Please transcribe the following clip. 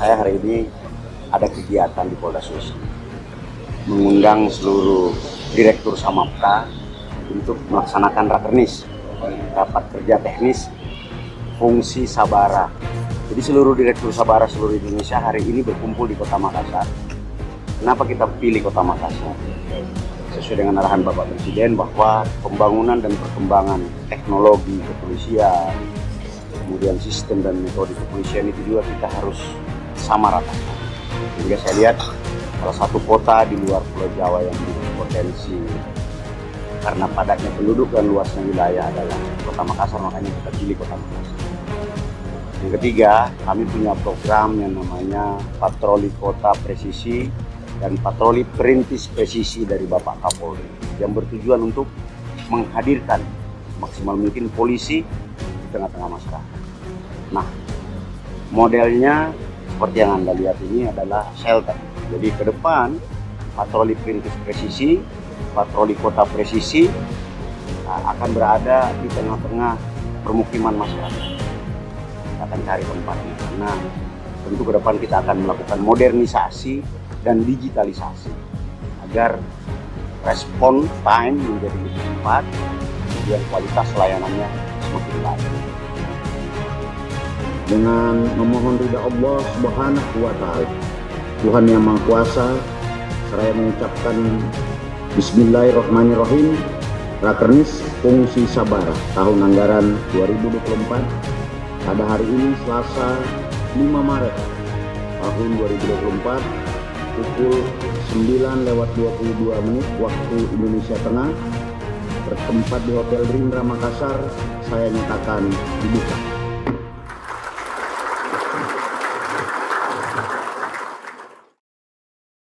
saya hari ini ada kegiatan di Polda Sulsel, mengundang seluruh direktur Samapta untuk melaksanakan rakernis, rapat kerja teknis fungsi Sabara. Jadi seluruh direktur Sabara seluruh Indonesia hari ini berkumpul di Kota Makassar. Kenapa kita pilih Kota Makassar? Sesuai dengan arahan Bapak Presiden bahwa pembangunan dan perkembangan teknologi kepolisian, kemudian sistem dan metode kepolisian itu juga kita harus sama rata. Sehingga saya lihat salah satu kota di luar Pulau Jawa yang berpotensi karena padatnya penduduk dan luasnya wilayah adalah Kota Makassar, makanya kita pilih Kota Makassar. Yang ketiga, kami punya program yang namanya Patroli Kota Presisi dan Patroli Perintis Presisi dari Bapak Kapolri yang bertujuan untuk menghadirkan maksimal mungkin polisi di tengah-tengah masyarakat. Nah, modelnya seperti yang Anda lihat ini adalah shelter. Jadi ke depan patroli perintis presisi, patroli kota presisi akan berada di tengah-tengah permukiman masyarakat. Kita akan cari tempatnya karena tentu ke depan kita akan melakukan modernisasi dan digitalisasi agar respon time menjadi lebih cepat dan kualitas layanannya semakin baik. Dengan memohon ridha Allah Subhanahu wa Ta'ala, Tuhan yang Maha Kuasa, saya mengucapkan Bismillahirrahmanirrahim. Rakernis Fungsi Sabara tahun anggaran 2024 pada hari ini Selasa 5 Maret tahun 2024 pukul 9:22 waktu Indonesia Tengah bertempat di Hotel Rindra Makassar, saya nyatakan dibuka.